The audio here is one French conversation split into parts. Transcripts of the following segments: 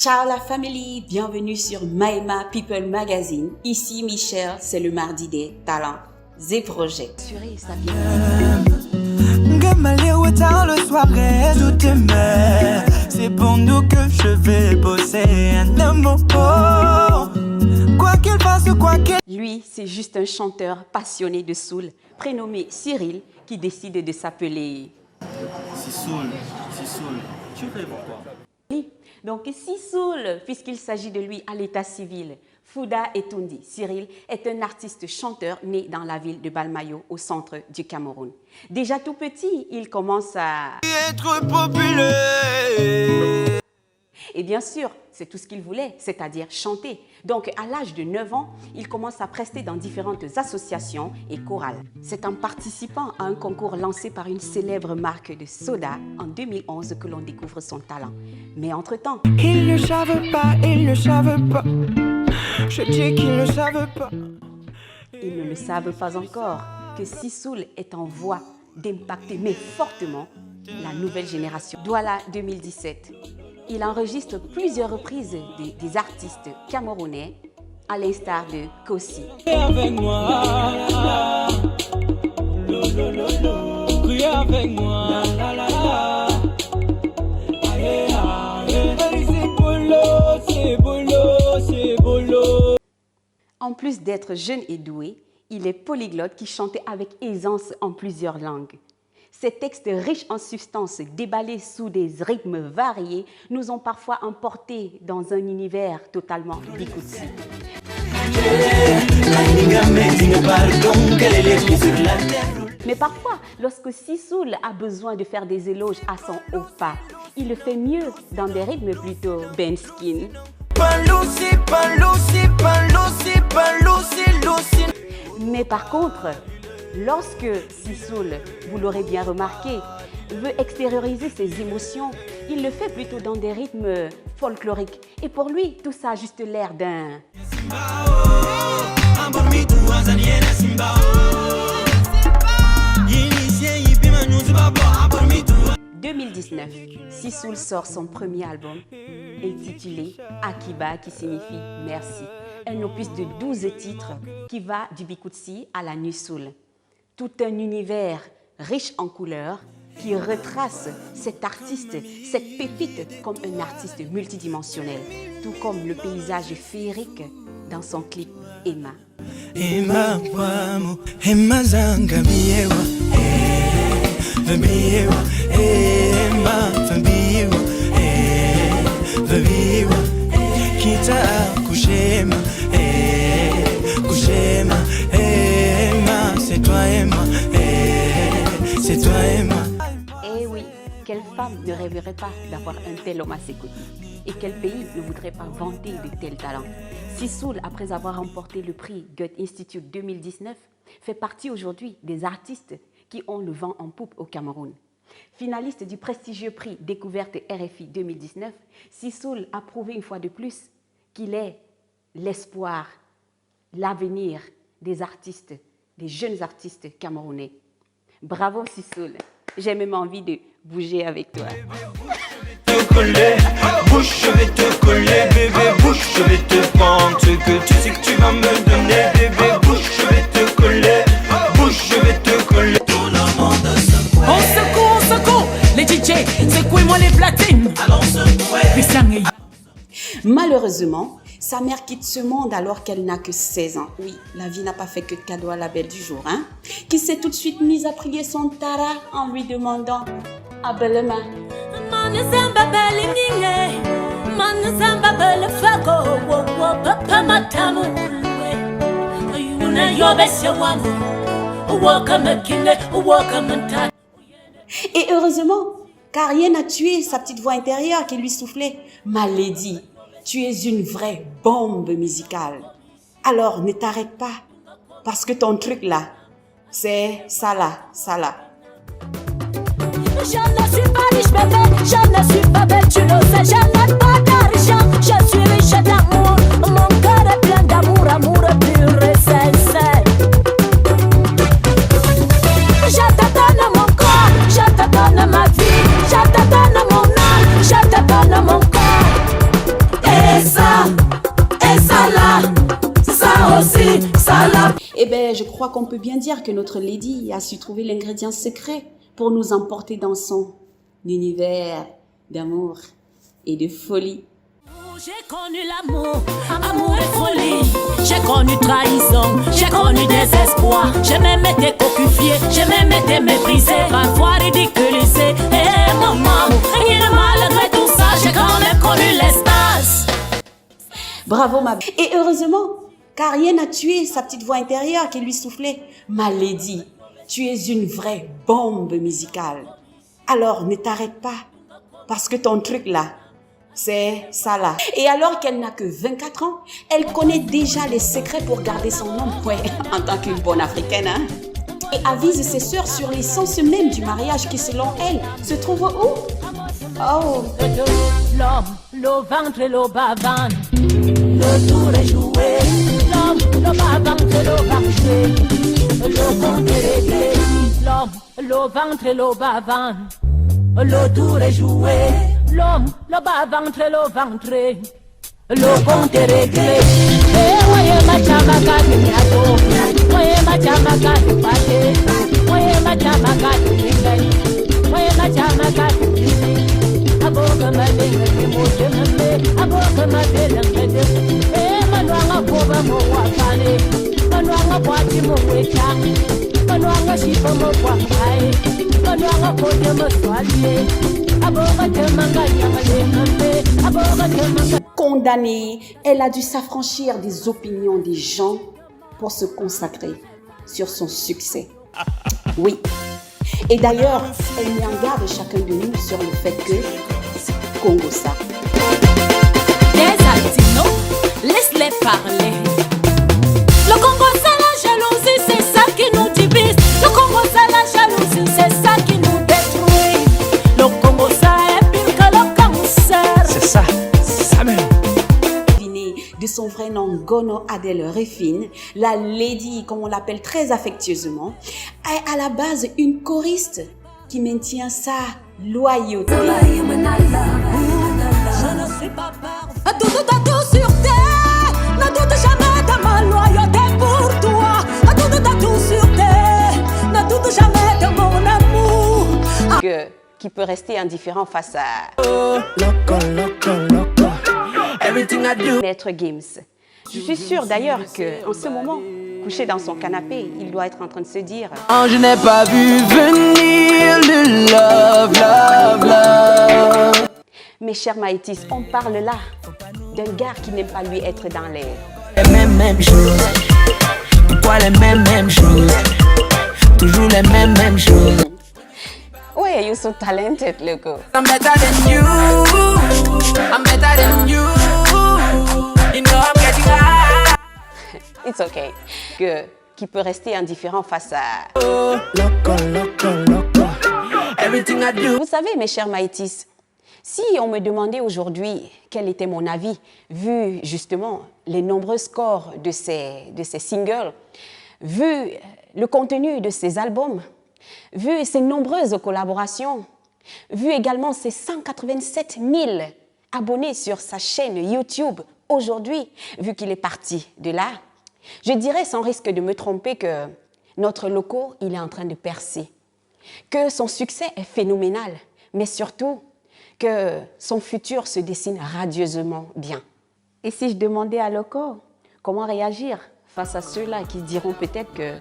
Ciao la famille, bienvenue sur Maïma People Magazine. Ici Michel, c'est le mardi des talents et projets. Assurer sa vie. Le soir et demain, c'est pour nous que je vais bosser un amour. Quoi qu'il fasse, quoi qu'il... Lui, c'est juste un chanteur passionné de soul, prénommé Cyril, qui décide de s'appeler... Sissoul, tu fais pourquoi? Donc Sissoul, puisqu'il s'agit de lui à l'état civil. Fouda Etoundi, Cyril, est un artiste chanteur né dans la ville de Balmayo, au centre du Cameroun. Déjà tout petit, il commence à... être populaire. Et bien sûr, c'est tout ce qu'il voulait, c'est-à-dire chanter. Donc, à l'âge de 9 ans, il commence à prester dans différentes associations et chorales. C'est en participant à un concours lancé par une célèbre marque de soda en 2011 que l'on découvre son talent. Mais entre-temps... Ils ne savent pas, ils ne savent pas. Je dis qu'ils ne savent pas. Ils ne le savent pas encore que Sissoul est en voie d'impacter, mais fortement, la nouvelle génération. Douala 2017. Il enregistre plusieurs reprises des artistes camerounais, à l'instar de Kossi. Avec moi, avec moi, c'est bolo. En plus d'être jeune et doué, il est polyglotte qui chantait avec aisance en plusieurs langues. Ces textes riches en substances, déballés sous des rythmes variés, nous ont parfois emportés dans un univers totalement bikutsi. Mais parfois, lorsque Sissoul a besoin de faire des éloges à son oppa, il le fait mieux dans des rythmes plutôt benskin. Mais par contre, lorsque Sissoul, vous l'aurez bien remarqué, veut extérioriser ses émotions, il le fait plutôt dans des rythmes folkloriques. Et pour lui, tout ça a juste l'air d'un... 2019, Sissoul sort son premier album intitulé Akiba, qui signifie merci. Un opus de 12 titres qui va du bikutsi à la nu soul. Tout un univers riche en couleurs qui retrace cet artiste, cette pépite comme un artiste multidimensionnel, tout comme le paysage féerique dans son clip Emma. Emma Wamo, Emma Zangabiewa, Vabiewa, Emma Vabiewa, Vabiewa, Kita Kushema, Kushema, Emma, c'est toi Emma, c'est toi Emma. Eh oui, quelle femme ne rêverait pas d'avoir un tel homme à ses côtés? Et quel pays ne voudrait pas vanter de tels talents? Sissoul, après avoir remporté le prix Goethe Institute 2019, fait partie aujourd'hui des artistes qui ont le vent en poupe au Cameroun. Finaliste du prestigieux prix Découverte RFI 2019, Sissoul a prouvé une fois de plus qu'il est l'espoir, l'avenir des artistes, des jeunes artistes camerounais. Bravo Sissoul, j'ai même envie de bouger avec toi. Bouche, je vais te coller, bébé, bouche, je vais te prendre ce que tu sais que tu vas me donner, bébé, bouche, je vais te coller, bouche, je vais te coller. Tout le monde secoue. On secoue, les DJ, secouez-moi les platines. Allons secouer. Malheureusement, sa mère quitte ce monde alors qu'elle n'a que 16 ans. Oui, la vie n'a pas fait que cadeau à la belle du jour, hein? Qui s'est tout de suite mise à prier son Tara en lui demandant « Appelle-moi ». Et heureusement, car rien n'a tué sa petite voix intérieure qui lui soufflait « Ma lady, tu es une vraie bombe musicale. Alors ne t'arrête pas, parce que ton truc là, c'est ça là, ça là. » Je ne suis pas riche bébé, je ne suis pas belle, tu le sais, je n'ai pas d'argent, je suis riche d'amour, mon cœur est plein d'amour, amour pur et sincère. Je te donne mon corps, je te donne ma vie, je te donne mon âme, je te donne mon corps. et ça là, ça aussi, ça là. Eh bien, je crois qu'on peut bien dire que notre Lady a su trouver l'ingrédient secret pour nous emporter dans son univers d'amour et de folie. J'ai connu l'amour, amour et folie. J'ai connu trahison, j'ai connu désespoir. J'ai même été cocufié, j'ai même été méprisé, parfois ridiculisé. Et maman, rien de malgré tout ça, j'ai quand même connu l'espace. Bravo ma belle. Et heureusement, car rien n'a tué sa petite voix intérieure qui lui soufflait. Ma Lady, tu es une vraie bombe musicale. Alors ne t'arrête pas, parce que ton truc là, c'est ça là. Et alors qu'elle n'a que 24 ans, elle connaît déjà les secrets pour garder son nom, ouais, en tant qu'une bonne africaine, hein. Et avise ses sœurs sur l'essence même du mariage qui, selon elle, se trouve où? Oh! L'homme, le ventre et le bavane, le tour est joué. L'homme, le bas-ventre et le bas-joué, le compte est réglé. L'homme, le ventre et le bavane, le tour est joué. L'homme, le bas-ventre et le ventre, le compte est réglé. Eh, voyez ma chamaka de gâteau, voyez ma chamaka de pâté, voyez ma chamaka de bingani, voyez ma chamaka de bingani. Aboga ma benga de moche mbe, aboga ma benga de. Eh, manuanga koba mo wakane, manuanga kwati mo wechang, manuanga shifa mo kwakai, manuanga kodye mo swaliye. Condamnée, elle a dû s'affranchir des opinions des gens pour se consacrer sur son succès. Oui. Et d'ailleurs, elle met en garde chacun de nous sur le fait que Congo ça. Les Altinos, laisse-les parler. Le Congo c'est la jalousie, c'est ça qui nous divise. Le Congo c'est la jalousie, c'est ça qui nous détruit. Le Congo ça est pire que le cancer. C'est ça même. De son vrai nom, Gono Adel Refine, la Lady, comme on l'appelle très affectueusement, est à la base une choriste qui maintient sa loyauté. Je ne suis pas parfaite. Tout sur terre, ne doute jamais de ma loyauté pour toi. Tout sur terre, ne doute jamais de mon amour. Qui peut rester indifférent face à Maître Gims. Je suis sûre d'ailleurs qu'en ce moment, couché dans son canapé, il doit être en train de se dire Je n'ai pas vu venir le love. Mes chers Maïtis, on parle là d'un gars qui n'aime pas lui être dans l'air. Les mêmes choses. Pourquoi les mêmes choses? Toujours les mêmes choses. Ouais, you're so talented, loco. I'm better than you. I'm better than you. You know I'm getting high. It's okay. Qui peut rester indifférent face à... Loco. Everything I do. Vous savez, mes chers Maïtis, si on me demandait aujourd'hui quel était mon avis, vu justement les nombreux scores de ces singles, vu le contenu de ces albums, vu ses nombreuses collaborations, vu également ses 187 000 abonnés sur sa chaîne YouTube aujourd'hui, vu qu'il est parti de là, je dirais sans risque de me tromper que notre loco, il est en train de percer, que son succès est phénoménal, mais surtout que son futur se dessine radieusement bien. Et si je demandais à Loco comment réagir face à ceux-là qui diront peut-être que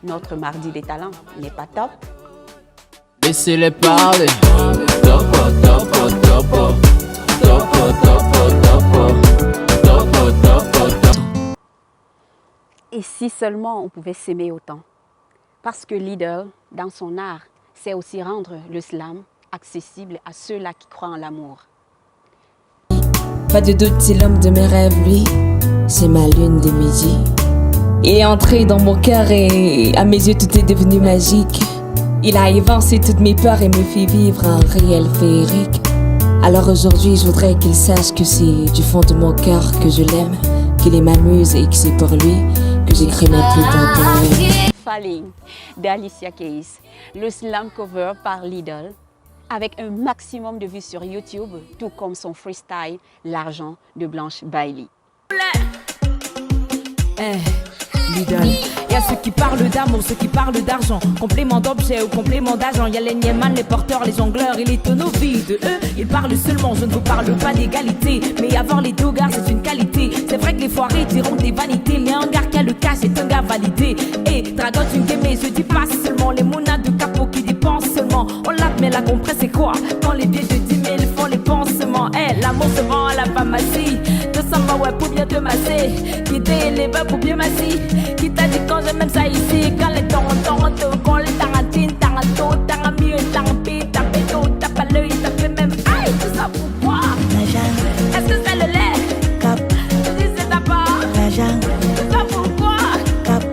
notre mardi des talents n'est pas top? Laissez-les parler. Et si seulement on pouvait s'aimer autant? Parce que Lidl, dans son art, sait aussi rendre le slam accessible à ceux-là qui croient en l'amour. Pas de doute, c'est l'homme de mes rêves, lui. C'est ma lune de midi. Il est entré dans mon cœur et à mes yeux tout est devenu magique. Il a évincé toutes mes peurs et me fait vivre un réel féerique. Alors aujourd'hui, je voudrais qu'il sache que c'est du fond de mon cœur que je l'aime, qu'il m'amuse et que c'est pour lui que j'écris mes plus beaux poèmes. Falling d'Alicia Keys, le slam cover par Lidl, avec un maximum de vues sur YouTube, tout comme son freestyle L'argent de Blanche Bailey. Lidl. Y a ceux qui parlent d'amour, ceux qui parlent d'argent, complément d'objet ou complément d'agent. Y a les niemans, les porteurs, les jongleurs et les tonneaux vides. Eux, ils parlent seulement, je ne vous parle pas d'égalité. Mais avoir les deux gars, c'est une qualité. C'est vrai que les foirés diront des vanités, mais un gars qui a le cash est un gars validé. Et dragote une game, je dis pas seulement les monas de capot qui dépensent seulement. On l'a, mais la compresse c'est quoi? Quand les billets de 10 000 font les pansements. L'amour se vend à la pharmacie. 200 ouais pour bien te masser. Quitter les bœufs pour bien masser. Qui t'a dit quand j'aime même ça ici? Quand les torontos, quand les tarantines, taranto, taramio, tarampi, tapeto, tape à l'œil, tape même. Aïe, tout ça pourquoi? Est-ce que c'est le lait? Cap. Je dis c'est ta part. Tout ça pourquoi? Cap.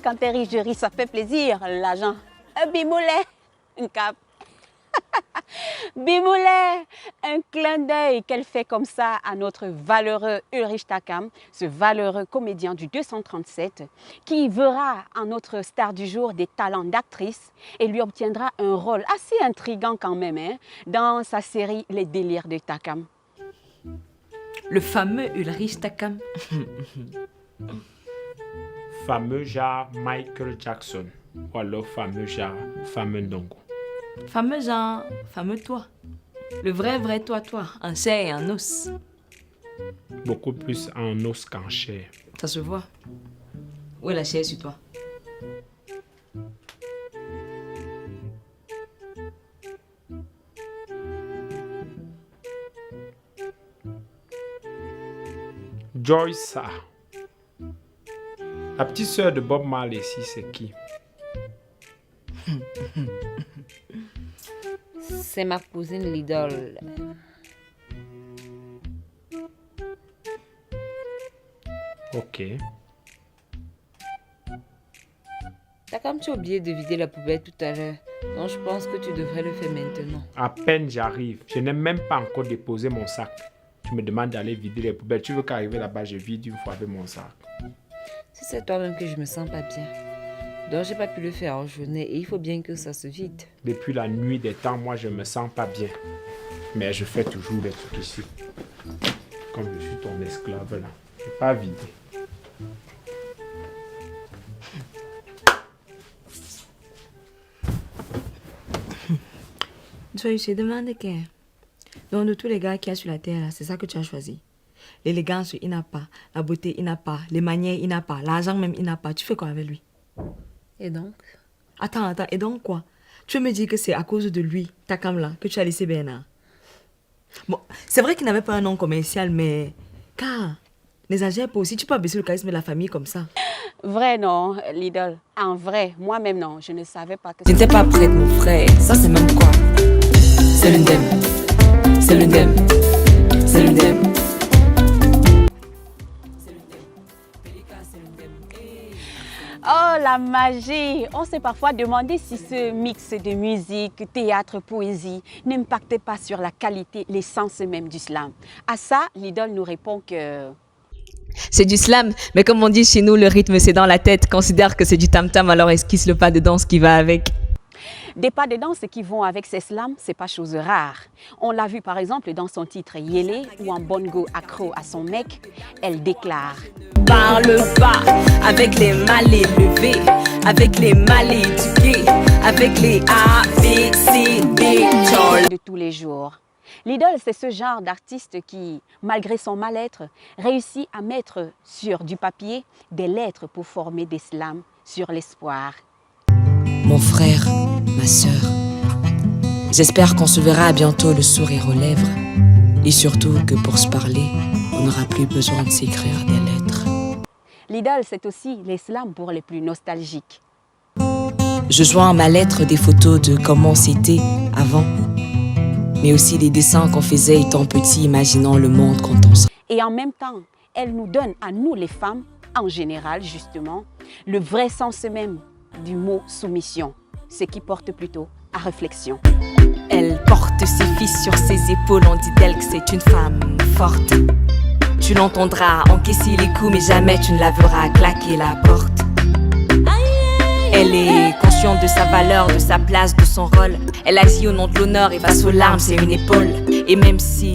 Quand t'es riche, je ris, ça fait plaisir, l'argent. Un bimoulet, une cape. Bimoulet, un clin d'œil qu'elle fait comme ça à notre valeureux Ulrich Takam, ce valeureux comédien du 237 qui verra en notre star du jour des talents d'actrice et lui obtiendra un rôle assez intriguant quand même dans sa série Les délires de Takam. Le fameux Ulrich Takam. Fameux genre Michael Jackson ou alors fameux genre fameux Ndongo. Fameux genre, fameux toi. Le vrai toi, en chair et en os. Beaucoup plus en os qu'en chair. Ça se voit. Où est la chair sur toi? Joyce, la petite sœur de Bob Marley ici, c'est qui? C'est ma cousine Lidl. Ok. T'as comme tu as oublié de vider la poubelle tout à l'heure. Donc je pense que tu devrais le faire maintenant. À peine j'arrive, je n'ai même pas encore déposé mon sac. Tu me demandes d'aller vider les poubelles. Tu veux qu'arriver là-bas, je vide une fois avec mon sac. Si c'est toi-même que je me sens pas bien. Donc j'ai pas pu le faire en journée et il faut bien que ça se vide. Depuis la nuit des temps, moi je me sens pas bien. Mais je fais toujours des trucs ici. Comme je suis ton esclave là. Je n'ai pas vidé. Joyce, je demande que... Donc de tous les gars qu'il y a sur la terre, c'est ça que tu as choisi. L'élégance, il n'a pas. La beauté, il n'a pas. Les manières, il n'a pas. L'argent même, il n'a pas. Tu fais quoi avec lui? Et donc? Attends, et donc quoi? Tu veux me dire que c'est à cause de lui, Takam là, que tu as laissé Bernard? Bon, c'est vrai qu'il n'avait pas un nom commercial, mais... Car, n'exagère pas aussi, tu peux abaisser le charisme de la famille comme ça. Vrai non, Lidl. En vrai, moi-même non, je ne savais pas que... Je n'étais pas prête, mon frère. Ça, c'est même quoi? C'est l'undem. C'est l'undem. C'est l'undem. Oh, la magie! On s'est parfois demandé si ce mix de musique, théâtre, poésie n'impactait pas sur la qualité, l'essence même du slam. À ça, l'idole nous répond que... C'est du slam, mais comme on dit chez nous, le rythme c'est dans la tête. Considère que c'est du tam-tam, alors esquisse le pas de danse qui va avec. Des pas de danse qui vont avec ces slams, c'est pas chose rare. On l'a vu par exemple dans son titre Yélé, où en bongo accro à son mec, elle déclare: Parle pas avec les mal élevés, avec les mal éduqués, avec les A, B, C, D, de tous les jours. L'idole, c'est ce genre d'artiste qui, malgré son mal-être, réussit à mettre sur du papier des lettres pour former des slams sur l'espoir. Mon frère, ma sœur, j'espère qu'on se verra bientôt le sourire aux lèvres. Et surtout que pour se parler, on n'aura plus besoin de s'écrire des lettres. L'idole, c'est aussi les slams pour les plus nostalgiques. Je joins à ma lettre des photos de comment c'était avant, mais aussi des dessins qu'on faisait étant petit, imaginant le monde quand on s'en... Et en même temps, elle nous donne à nous les femmes, en général justement, le vrai sens même du mot soumission, ce qui porte plutôt à réflexion. Elle porte ses fils sur ses épaules, on dit d'elle que c'est une femme forte. Tu l'entendras encaisser les coups, mais jamais tu ne la verras claquer la porte. Elle est consciente de sa valeur, de sa place, de son rôle. Elle agit au nom de l'honneur et face aux larmes, c'est une épaule. Et même si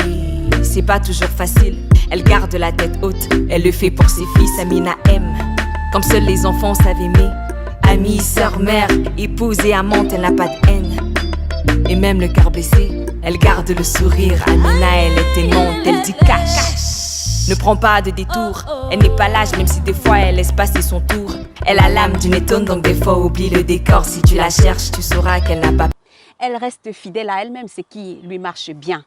c'est pas toujours facile, elle garde la tête haute. Elle le fait pour ses fils, Amina aime comme seuls les enfants savent aimer. Amie, sœur, mère, épouse et amante, elle n'a pas de haine. Et même le cœur blessé, elle garde le sourire. Amina, elle est aimante, elle dit cash. Ne prend pas de détour, elle n'est pas lâche, même si des fois elle laisse passer son tour. Elle a l'âme d'une étonne, donc des fois oublie le décor. Si tu la cherches, tu sauras qu'elle n'a pas. Elle reste fidèle à elle-même, ce qui lui marche bien.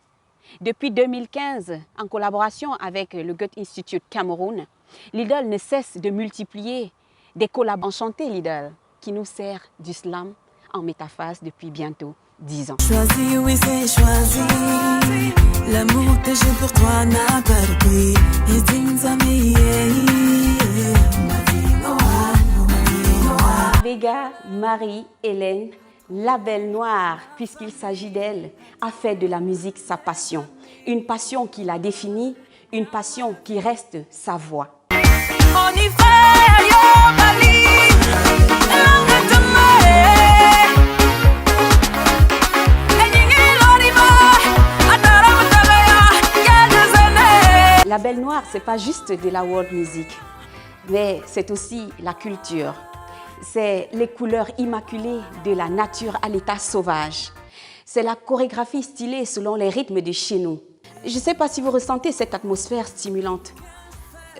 Depuis 2015, en collaboration avec le Goethe Institute Cameroun, l'idole ne cesse de multiplier des collabs. Enchanté l'idole, qui nous sert du slam en métaphase depuis bientôt 10 ans. Choisi, oui c'est choisi. L'amour que j'ai pour toi n'a pas de prix. Et Vega, Marie, Hélène, la Belle Noire, puisqu'il s'agit d'elle, a fait de la musique sa passion. Une passion qui l'a définie, une passion qui reste sa voix. On y fait, yo, Bali. La Belle Noire, c'est pas juste de la world music, mais c'est aussi la culture. C'est les couleurs immaculées de la nature à l'état sauvage. C'est la chorégraphie stylée selon les rythmes de chez nous. Je ne sais pas si vous ressentez cette atmosphère stimulante.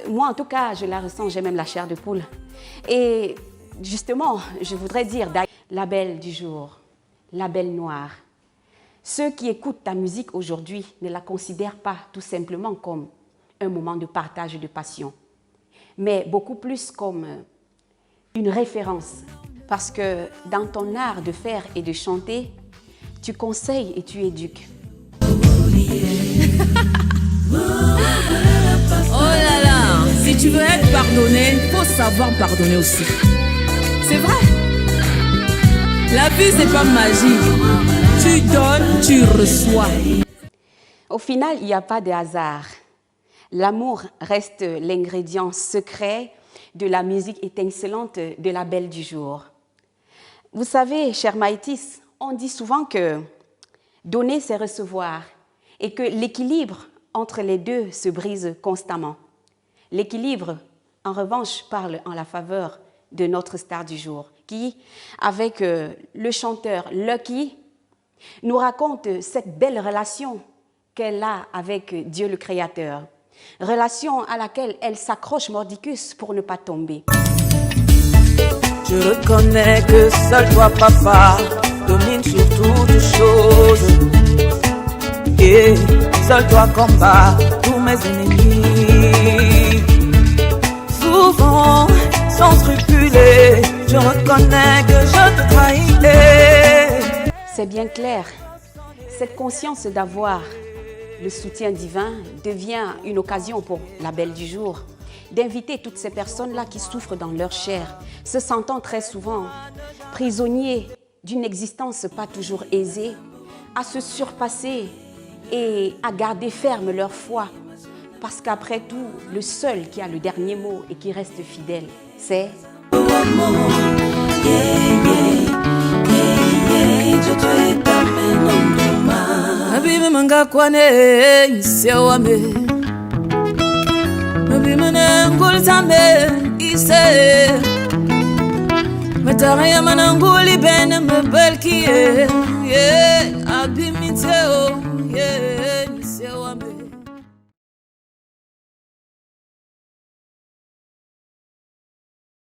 Moi, en tout cas, je la ressens, j'ai même la chair de poule. Et justement, je voudrais dire, la belle du jour, la Belle Noire. Ceux qui écoutent ta musique aujourd'hui ne la considèrent pas tout simplement comme un moment de partage et de passion, mais beaucoup plus comme une référence. Parce que dans ton art de faire et de chanter, tu conseilles et tu éduques. Oh là là, si tu veux être pardonné, il faut savoir pardonner aussi. C'est vrai. La vie, c'est pas magique. Tu donnes, tu reçois. Au final, il n'y a pas de hasard. L'amour reste l'ingrédient secret de la musique étincelante de la Belle du jour. Vous savez, cher Maïtis, on dit souvent que donner, c'est recevoir et que l'équilibre entre les deux se brise constamment. L'équilibre, en revanche, parle en la faveur de notre star du jour qui, avec le chanteur Lucky, nous raconte cette belle relation qu'elle a avec Dieu le Créateur. Relation à laquelle elle s'accroche mordicus pour ne pas tomber. Je reconnais que seul toi, papa, domine sur toutes choses. Et seul toi combat tous mes ennemis. Souvent, sans scrupuler, je reconnais que je te trahirais. C'est bien clair, cette conscience d'avoir le soutien divin devient une occasion pour la Belle du jour d'inviter toutes ces personnes-là qui souffrent dans leur chair, se sentant très souvent prisonniers d'une existence pas toujours aisée, à se surpasser et à garder ferme leur foi. Parce qu'après tout, le seul qui a le dernier mot et qui reste fidèle, c'est... Habibi manga kwane isewame Habibi mana ngulzame ise Matara mana nguli bene mebelki yeah Habibi miteo yeah